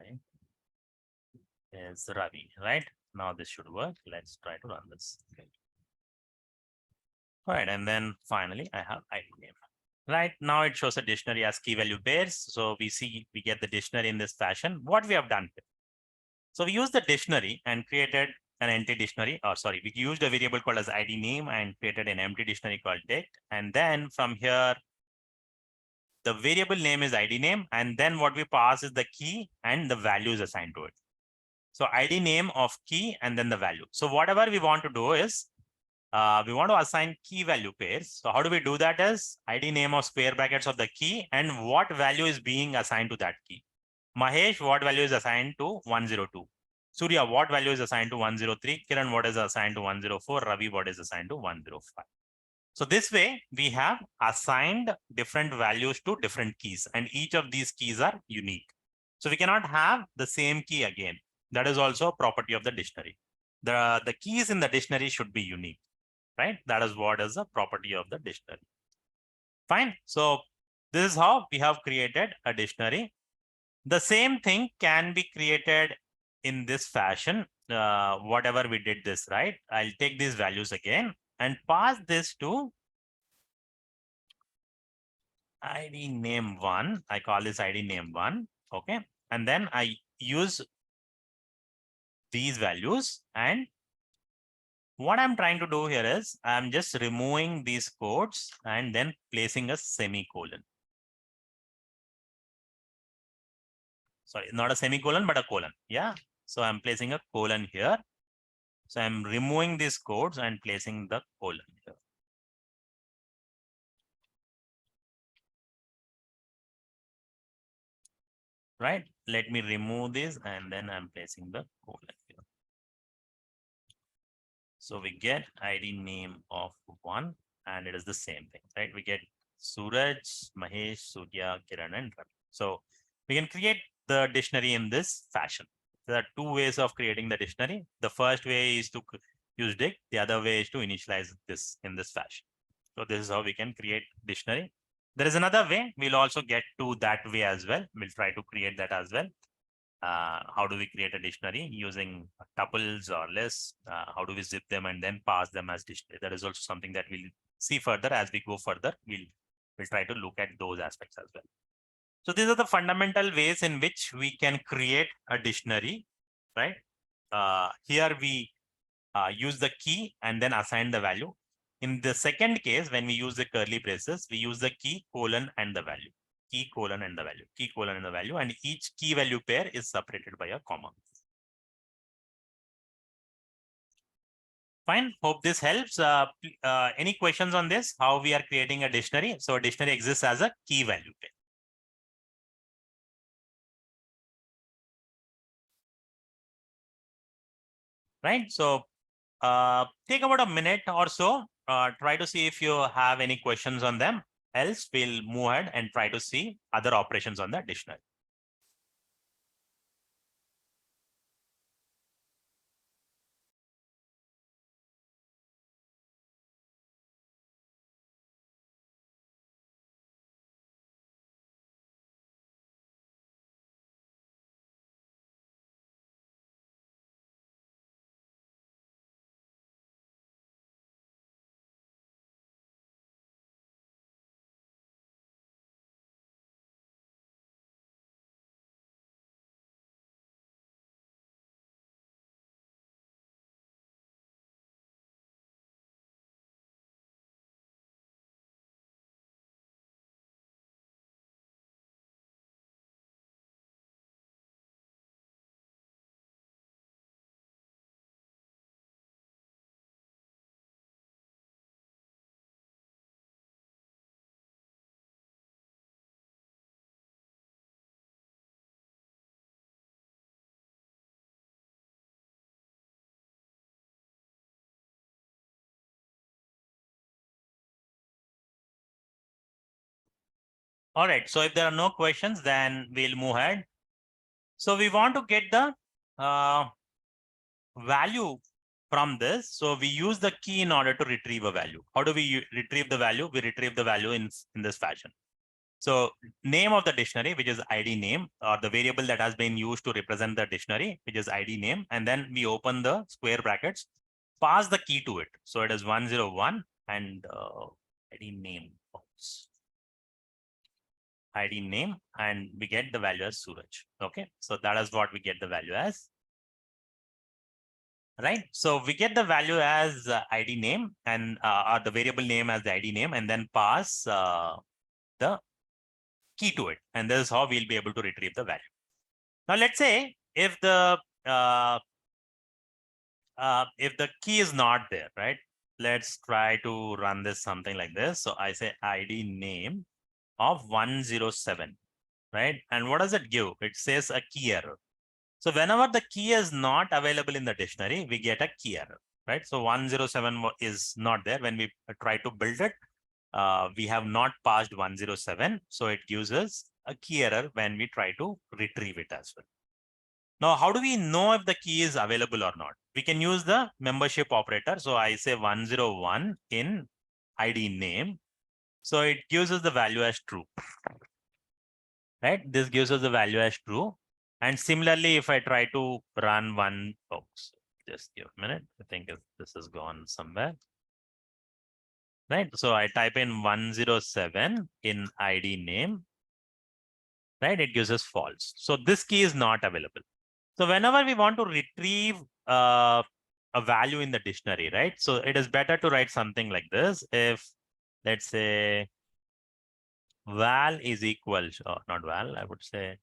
is Ravi, right? Now this should work. Let's try to run this. Okay. All right, and then finally I have ID name. Right now it shows a dictionary as key value pairs. So we get the dictionary in this fashion. What we have done here. So we used the dictionary and created an empty dictionary, or sorry, we used a variable called as ID name and created an empty dictionary called dict. And then from here, the variable name is ID name. And then what we pass is the key and the values assigned to it. So ID name of key and then the value. So whatever we want to do is, we want to assign key value pairs. So how do we do that is ID name of square brackets of the key and what value is being assigned to that key. Mahesh, what value is assigned to 102? Surya, what value is assigned to 103? Kiran, what is assigned to 104? Ravi, what is assigned to 105? So this way, we have assigned different values to different keys, and each of these keys are unique. So we cannot have the same key again. That is also a property of the dictionary. The keys in the dictionary should be unique, right? That is what is the property of the dictionary. Fine. So this is how we have created a dictionary. The same thing can be created in this fashion. Whatever we did this, right? I'll take these values again and pass this to ID name 1. I call this ID name 1. Okay. And then I use these values. And what I'm trying to do here is I'm just removing these codes and then placing a semicolon. Sorry, not a semicolon, but a colon. Yeah. So I'm placing a colon here. So I'm removing these codes and placing the colon here. Right. Let me remove this and then I'm placing the colon here. So we get ID name of 1 and it is the same thing, right? We get Suraj, Mahesh, Surya, Kiran, and Ravi. So we can create the dictionary in this fashion. There are two ways of creating the dictionary. The first way is to use dict. The other way is to initialize this in this fashion. So this is how we can create dictionary. There is another way. We'll also get to that way as well. We'll try to create that as well. How do we create a dictionary using tuples or lists? How do we zip them and then pass them as dictionary? That is also something that we'll see further as we go further. We'll try to look at those aspects as well. So these are the fundamental ways in which we can create a dictionary, right? Here we use the key and then assign the value. In the second case, when we use the curly braces, we use the key, colon, and the value. Key, colon, and the value. Key, colon, and the value. And each key value pair is separated by a comma. Fine. Hope this helps. Any questions on this? How we are creating a dictionary? So a dictionary exists as a key value pair. Right. So take about a minute or so. Try to see if you have any questions on them. Else, we'll move ahead and try to see other operations on the dictionary. All right. So if there are no questions, then we'll move ahead. So we want to get the value from this. So we use the key in order to retrieve a value. How do we retrieve the value? We retrieve the value in this fashion. So name of the dictionary, which is ID name, or the variable that has been used to represent the dictionary, which is ID name. And then we open the square brackets, pass the key to it. So it is 101 and ID name. ID name, and we get the value as Suraj. Okay, so that is what we get the value as. Right, so we get the value as ID name and or the variable name as the ID name, and then pass the key to it, and this is how we'll be able to retrieve the value. Now let's say if the key is not there, right? Let's try to run this something like this. So I say ID name of 107, right? And what does it give? It says a key error. So whenever the key is not available in the dictionary, we get a key error, right? So 107 is not there. When we try to build it, we have not passed 107. So it gives us a key error when we try to retrieve it as well. Now, how do we know if the key is available or not? We can use the membership operator. So I say 101 in ID name. So it gives us the value as true, right? This gives us the value as true. And similarly, if I try to run one, just give a minute. I think this has gone somewhere. Right. So I type in 107 in ID name. Right. It gives us false. So this key is not available. So whenever we want to retrieve a value in the dictionary, right? So it is better to write something like this. If let's say val is equal, or not val, I would say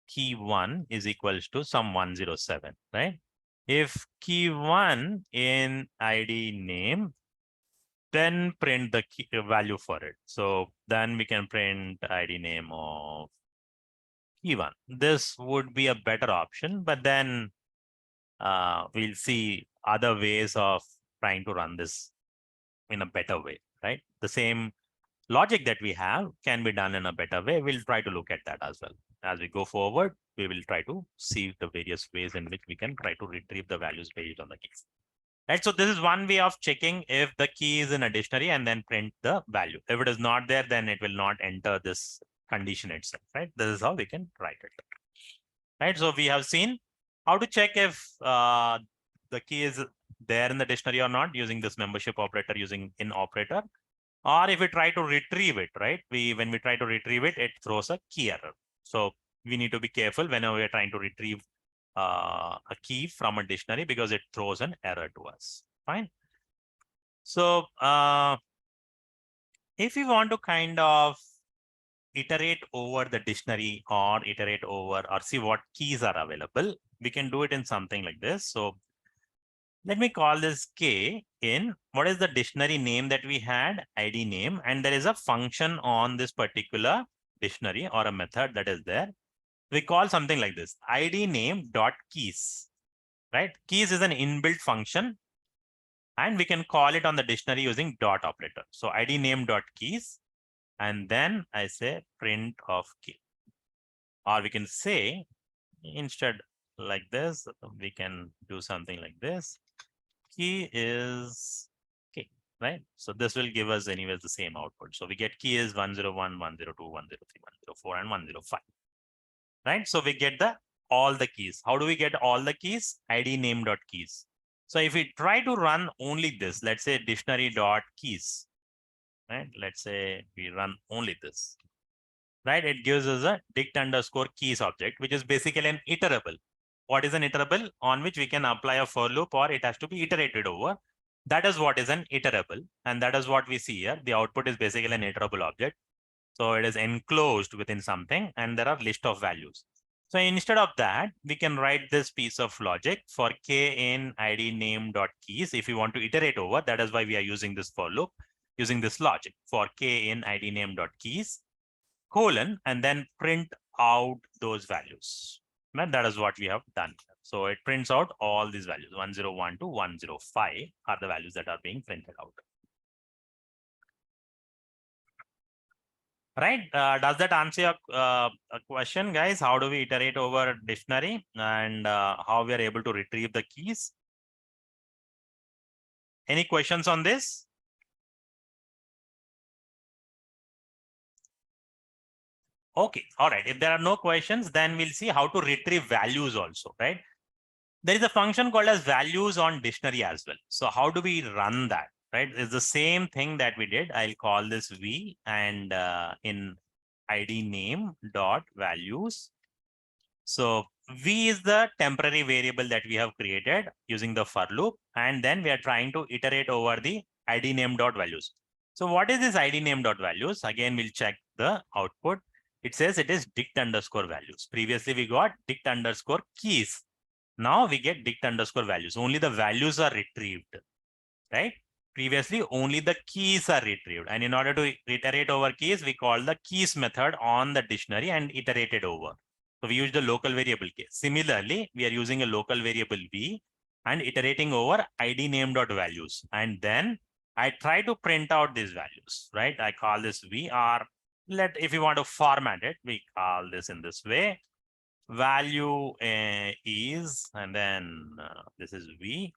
key 1 is equals to some 107, right? If key 1 in ID name, then print the key value for it. So then we can print ID name of key 1. This would be a better option, but then we'll see other ways of trying to run this in a better way, right? The same logic that we have can be done in a better way. We'll try to look at that as well. As we go forward, we will try to see the various ways in which we can try to retrieve the values based on the keys. Right, so this is one way of checking if the key is in a dictionary and then print the value. If it is not there, then it will not enter this condition itself, right? This is how we can write it. Right, so we have seen how to check if the key is there in the dictionary or not using this membership operator, using in operator. Or if we try to retrieve it, right? When we try to retrieve it, it throws a key error. So we need to be careful whenever we're trying to retrieve a key from a dictionary because it throws an error to us. Fine. So if we want to kind of iterate over the dictionary or iterate over or see what keys are available, we can do it in something like this. So let me call this K in what is the dictionary name that we had, ID name, and there is a function on this particular dictionary or a method that is there. We call something like this, ID name dot keys, right? Keys is an inbuilt function and we can call it on the dictionary using dot operator. So ID name dot keys, and then I say print of key. Or we can say instead like this, we can do something like this. Key is K, right? So this will give us anyways the same output. So we get key is 101, 102, 103, 104, and 105. Right? So we get all the keys. How do we get all the keys? ID name dot keys. So if we try to run only this, let's say dictionary dot keys, right? Let's say we run only this, right? It gives us a dict underscore keys object, which is basically an iterable. What is an iterable? On which we can apply a for loop or it has to be iterated over. That is what is an iterable. And that is what we see here. The output is basically an iterable object. So it is enclosed within something and there are list of values. So instead of that, we can write this piece of logic for K in ID name dot keys. If we want to iterate over, that is why we are using this for loop, using this logic for K in ID name dot keys, colon, and then print out those values. And that is what we have done. So it prints out all these values, 101 to 105 are the values that are being printed out. Right? Does that answer your a question, guys? How do we iterate over dictionary and how we are able to retrieve the keys? Any questions on this? Okay, all right. If there are no questions, then we'll see how to retrieve values also, right? There is a function called as values on dictionary as well. So how do we run that, right? It's the same thing that we did. I'll call this v and in id name dot values. So v is the temporary variable that we have created using the for loop. And then we are trying to iterate over the id name dot values. So what is this id name dot values? Again, we'll check the output. It says it is dict underscore values. Previously, we got dict underscore keys. Now we get dict underscore values. Only the values are retrieved, right? Previously, only the keys are retrieved. And in order to iterate over keys, we call the keys method on the dictionary and iterate it over. So we use the local variable case. Similarly, we are using a local variable v and iterating over id name dot values. And then I try to print out these values, right? I call this v, or if you want to format it, we call this in this way. Value is, and then this is v,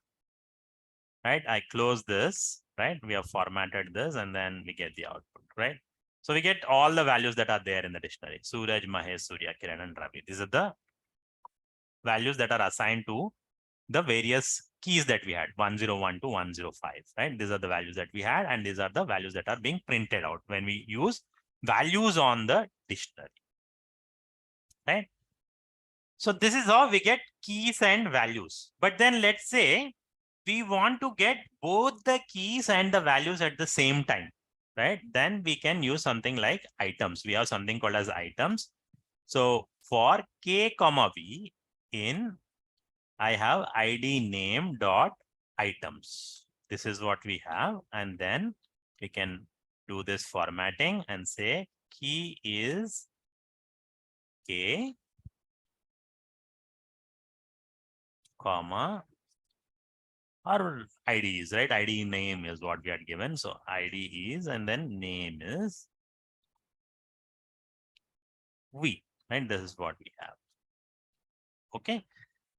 right? I close this, right? We have formatted this and then we get the output, right? So we get all the values that are there in the dictionary. Suraj, Mahesh, Surya, Kiran, and Ravi. These are the values that are assigned to the various keys that we had, 101 to 105, right? These are the values that we had, and these are the values that are being printed out when we use values on the dictionary, right? So this is how we get keys and values. But then let's say we want to get both the keys and the values at the same time, right? Then we can use something like items. We have something called as items. So for k comma v in, I have id name dot items. This is what we have. And then we can do this formatting and say key is k comma or ID is, right? ID name is what we had given. So ID is, and then name is V, right? This is what we have. Okay.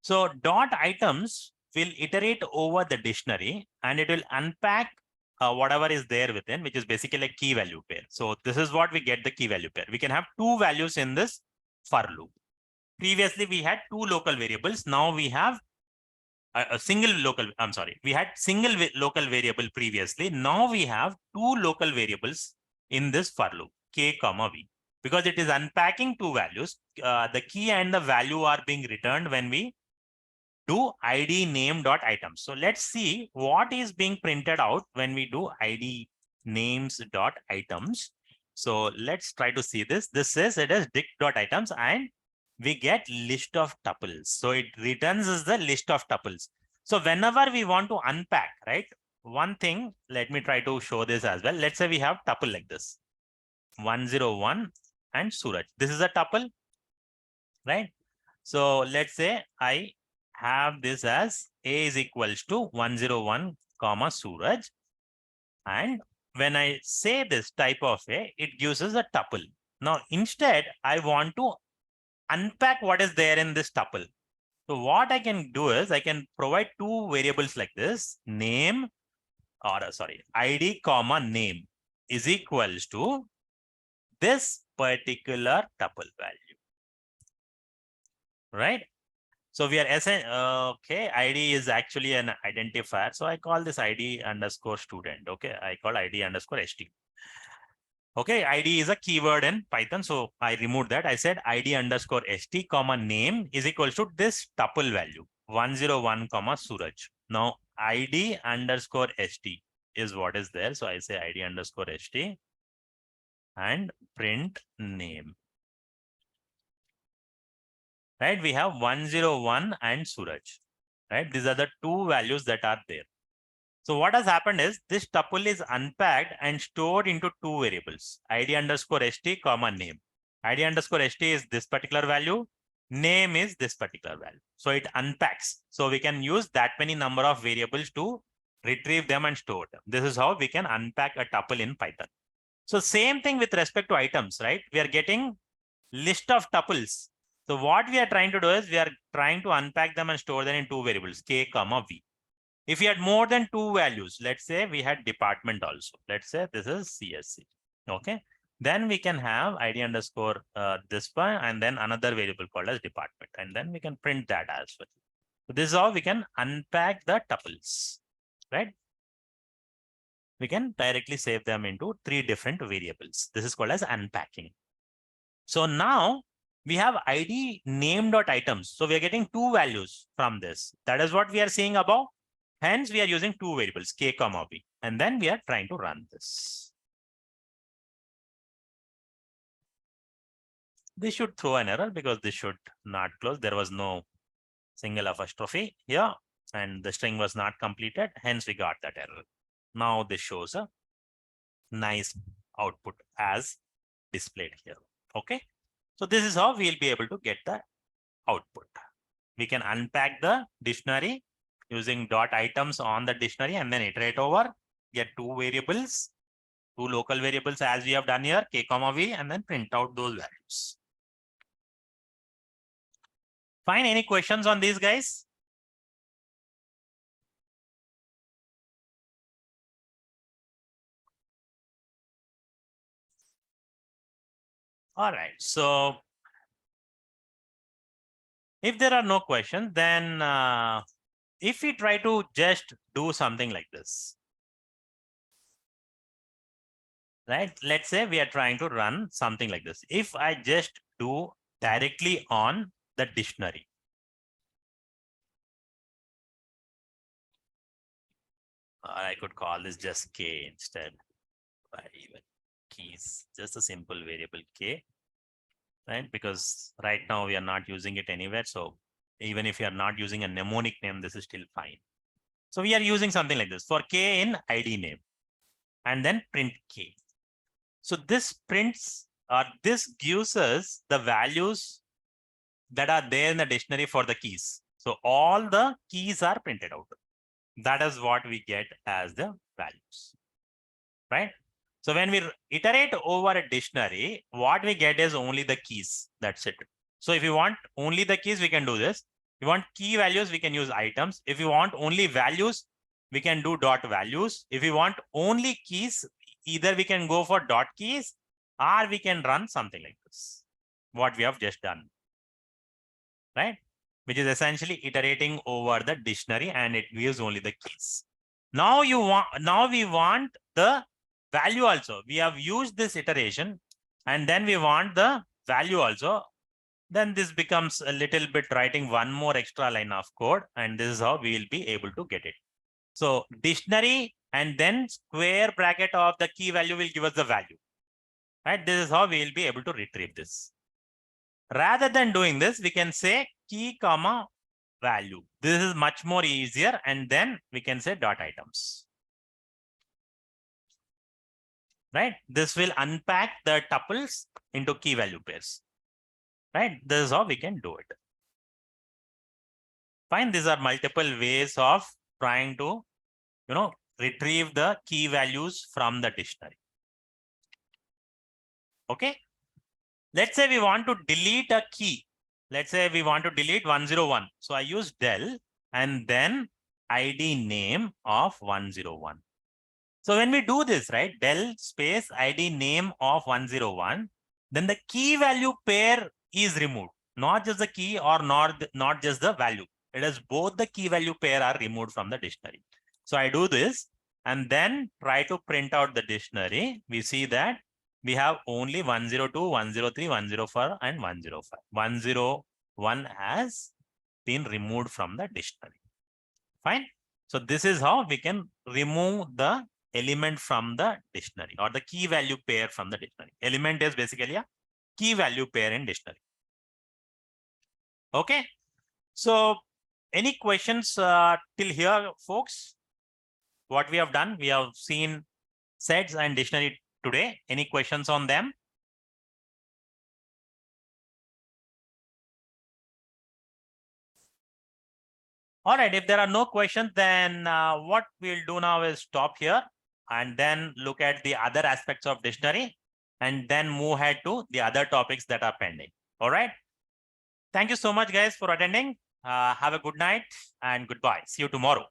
So dot items will iterate over the dictionary and it will unpack whatever is there within, which is basically a key value pair. So this is what we get, the key value pair. We can have two values in this for loop. Previously, we had two local variables. Now we have a single local, I'm sorry, we had single local variable previously. Now we have two local variables in this for loop, k comma v, because it is unpacking two values. The key and the value are being returned when we do id name dot items. So let's see what is being printed out when we do id names dot items. So let's try to see this. This says it is dict dot items and we get list of tuples. So it returns as the list of tuples. So whenever we want to unpack, right? One thing, let me try to show this as well. Let's say we have tuple like this, 101 and Suraj. This is a tuple, right? So let's say I have this as a is equals to 101 comma Suraj. And when I say this type of a, it gives us a tuple. Now, instead, I want to unpack what is there in this tuple. So what I can do is I can provide two variables like this, name, or sorry, ID comma name is equals to this particular tuple value, right? So we are okay, ID is actually an identifier. So I call this ID underscore student. Okay, I call ID underscore st. Okay, ID is a keyword in Python. So I removed that. I said ID underscore st comma name is equal to this tuple value 101 comma Suraj. Now ID underscore st is what is there. So I say ID underscore st and print name. Right? We have 101 and Suraj. Right? These are the two values that are there. So what has happened is this tuple is unpacked and stored into two variables, ID underscore st comma name. ID underscore st is this particular value. Name is this particular value. So it unpacks. So we can use that many number of variables to retrieve them and store them. This is how we can unpack a tuple in Python. So same thing with respect to items, right? We are getting list of tuples. So what we are trying to do is we are trying to unpack them and store them in two variables, k comma v. If we had more than 2 values, let's say we had department also. Let's say this is CSC. Okay. Then we can have ID underscore this one and then another variable called as department. And then we can print that as well. So this is how we can unpack the tuples, right? We can directly save them into 3 different variables. This is called as unpacking. So now we have ID name.items. So we are getting 2 values from this. That is what we are seeing above. Hence, we are using 2 variables, k, comma, b. And then we are trying to run this. This should throw an error because this should not close. There was no single apostrophe here and the string was not completed. Hence, we got that error. Now this shows a nice output as displayed here. Okay. So this is how we'll be able to get the output. We can unpack the dictionary using dot items on the dictionary and then iterate over, get 2 variables, 2 local variables as we have done here, k, comma, v, and then print out those values. Fine. Any questions on these guys? All right. So if there are no questions, then if we try to just do something like this, right? Let's say we are trying to run something like this. If I just do directly on the dictionary, I could call this just k instead. Even keys, just a simple variable k, right? Because right now we are not using it anywhere. So even if you are not using a mnemonic name, this is still fine. So we are using something like this for k in ID name and then print k. So this prints or this gives us the values that are there in the dictionary for the keys. So all the keys are printed out. That is what we get as the values, right? So when we iterate over a dictionary, what we get is only the keys. That's it. So if you want only the keys, we can do this. If you want key values, we can use items. If you want only values, we can do dot values. If you want only keys, either we can go for dot keys or we can run something like this. What we have just done, right? Which is essentially iterating over the dictionary and it gives only the keys. Now we want the value also. We have used this iteration and then we want the value also. Then this becomes a little bit writing one more extra line of code and this is how we will be able to get it. So dictionary and then square bracket of the key value will give us the value, right? This is how we will be able to retrieve this. Rather than doing this, we can say key comma value. This is much more easier and then we can say dot items. Right? This will unpack the tuples into key value pairs. Right? This is how we can do it. Fine. These are multiple ways of trying to, retrieve the key values from the dictionary. Okay. Let's say we want to delete a key. Let's say we want to delete 101. So I use del and then ID name of 101. So when we do this, right, del space ID name of 101, then the key value pair is removed, not just the key or not just the value. It is both the key value pair are removed from the dictionary. So I do this and then try to print out the dictionary. We see that we have only 102, 103, 104, and 105. 101 has been removed from the dictionary. Fine. So this is how we can remove the element from the dictionary or the key value pair from the dictionary. Element is basically a key value pair in dictionary. Okay. So any questions till here, folks? What we have done, we have seen sets and dictionary today. Any questions on them? All right, if there are no questions, then what we'll do now is stop here and then look at the other aspects of dictionary and then move ahead to the other topics that are pending. All right. Thank you so much, guys, for attending. Have a good night and goodbye. See you tomorrow.